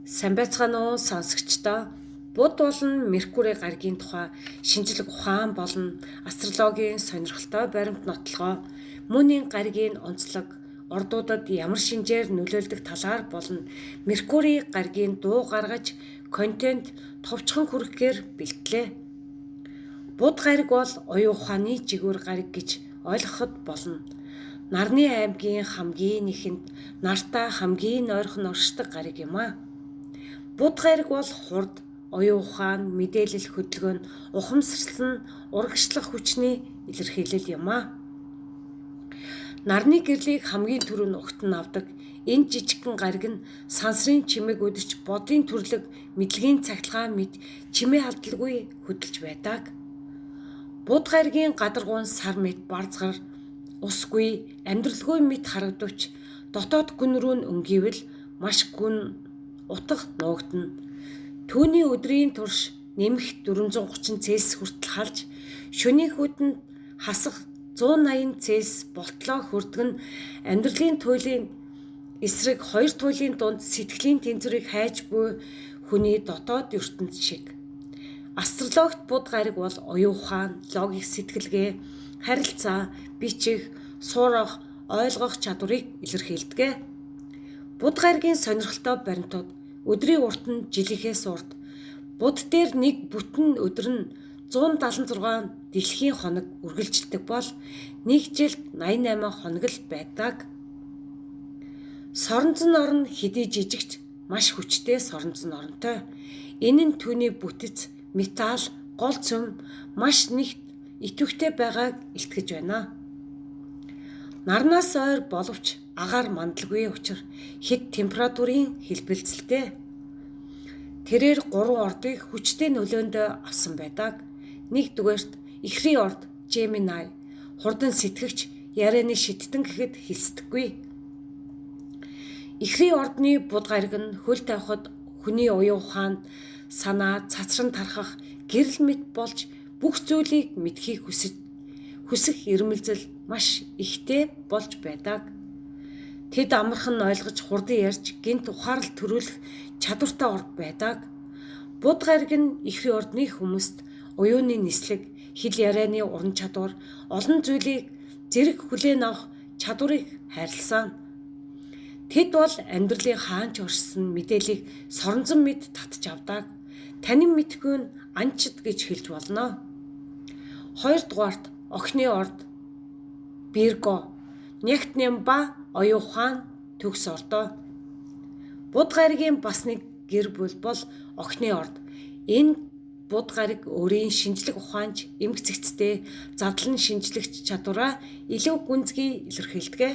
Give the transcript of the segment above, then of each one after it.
Сайн байцгаана уу сонсогчдоо. Буд болон Меркурий гаригийн тухай шинжлэх ухаан болон астрологийн сонирхолтой баримт нотлогоо мөнийн гаригийн онцлог ордуудад ямар шинжээр нөлөөлдөг талаар болон Меркурий гаригийн дуу гаргаж контент товчхон хүргэхээр бэлтлээ. Буд гариг бол оюун ухааны жигүүр гариг гэж ойлгоход болно. Нарны аймгийн хамгийн нэхэнд нартаа хамгийн ойрхон оршдог гариг юм а. Буд гариг бол хурд, оюун ухаан, мэдээлэл хөдөлгөөн, ухамсарлан урагшлах хүчний илэрхийлэл юм а. Нарны гэрлийг хамгийн түрүүнд огтон авдаг энэ жижигхэн гариг нь сансрын чимээг өдөрч бодын төрлөг мэдлэгийн цахилгаан мэд чимээ алдалгүй хөдөлж байдаг. Буд гаригийн гадаргуун сар мэд барзгар, усгүй, амьдралгүй мэд харагдвч дотоод гүн рүү нь өнгийвэл маш гүн утга нуугдана. Түүний өдрийн турш нэмэх 430 Цельс хүртэл халж, шөнийн хүйтэн хасах 180 Цельс болтлоо хүрдэг нь амьдралын туйлын эсрэг хоёр туйлын дунд сэтгэлийн тэнцвэрийг хайж буй хүний дотоод ертөнд шиг. Астрологт буд гариг бол оюун ухаан, логик сэтгэлгээ, харилцаа, бичих, суурах, ойлгох чадварыг илэрхийлдэг. Буд гаригийн сонирхолтой баримтууд өдрийн урт нь жилийнхээс урт. Буд дээр нэг бүтэн өдөр нь 176 дэлхийн хоног үргэлжилдэг бол нэг жилд 88 хоног л байдаг. Соронзон орн хэдий жижигч маш хүчтэй соронзон оронтой. Энэ нь түүний бүтэц, металл, гол цөм маш нэгт идэвхтэй байгааг илтгэж байна. Нарнаас ойр боловч агаар мандалгүй учраа хэд температурын хэлбэлцэлтэй. Тэрээр 3 ордыг хүчтэй нөлөөнд авсан байдаг. Нэгдүгээрт ихрийн орд Gemini, хурдан сэтгэгч, ярианы шиттэн гэхэд хэлсдэггүй. Ихрийн ордны буд гариг нь хөл тавихад хүний оюун ухаан, санаа, цацран тархах, гэрэл мэт болж бүх зүйлийг мэдхийг хүсэх ирмэлзэл маш ихтэй болж байдаг. Тэд амархан ойлгож хурдан ярьж гинт ухаарал төрүүлэх чадвартай орд байдаг. Буд гариг нь ихрийн ордны хүмүүст оюуны нислэг, хэл ярианы уран чадвар, олон зүйлийг зэрэг хүлээн авах чадварыг хайрласан. Тэд бол амьдралын хаанч оршсон мэдээллийг соронзон мэд татж авдаг. Танин мэдгүй нь анчид гэж хэлж болно. Хоёрдугаарт охины орд Virgo, нягт нямба оюун ухаан төгс ордоо. Буд гаригийн бас нэг гэр бүл бол охины орд. Энэ буд гариг өөрийн шинжлэх ухаанч, эмх цэгцтэй, задлан шинжлэгч чадвараа илүү гүнзгий илэрхийлдэг.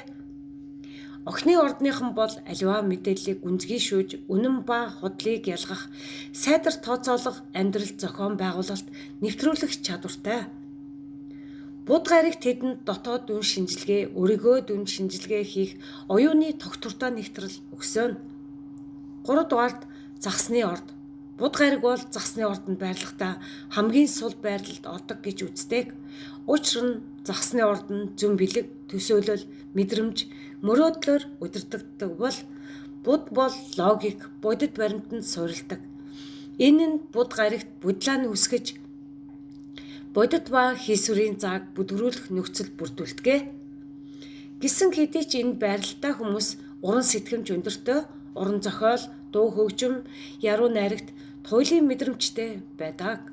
Охины ордныхан бол аливаа мэдээллийг гүнзгий шүүж, үнэн ба худлыг ялгах, сайдар тооцоолох, амьдрал зохион байгуулалт нэвтрүүлэх чадвартай. Буд гариг тэдэнд дотоод дүн шинжилгээ, өөрийгөө дүн шинжилгээ хийх оюуны тогтвортой нэвтрэл өгсөн. 3 дугаарт загсны орд. Буд гариг бол загсны ордонд байрлахдаа хамгийн сул байрлалд ордог гэж үздэг. Учир нь загсны орд нь зүүн бэлэг, төсөөлөл, мэдрэмж, мөрөөдлөөр удирддаг бол буд бол логик, бодит баримтанд суурилдаг. Энэ нь буд гаригт будлааны үсгэж бодит ба хийсвэрийн зааг бүдгрүүлэх нөхцөл бүрдүүлдэг. Гисэн хэдий ч энэ байралтай хүмүүс уран сэтгэмж өндөртэй, уран зохиол, дуу хөгжим, яруу найрагт туйлын мэдрэмжтэй байдаг.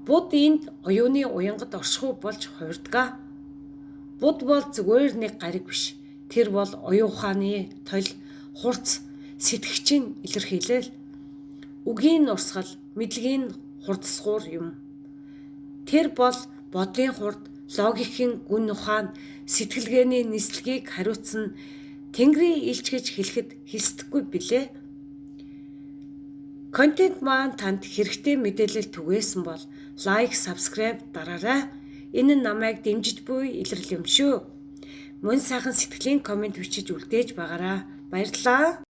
Буд энд оюуны уянгад оршихуй болж хувирдаг. Буд бол зүгээр нэг гариг биш. Тэр бол оюун ухааны тойл, хурц, сэтгэгчийн илэрхийлэл. Үгийн урсгал, мэдлэгийн хурдсгуур юм. Тэр бол бодлын хурд, логикийн гүн ухаан, сэтгэлгээний нислэгийг хариуцсан Тэнгэрийн илч гэж хэлэхэд хэлсдэггүй билээ. Контент маань танд хэрэгтэй мэдээлэл түгээсэн бол лайк, subscribe дараарай. Энэ нь намайг дэмжиж буй илрэл юм шүү. Мөн сайхан сэтгэлийн комент бичиж үлдээж байгаарай. Баярлалаа.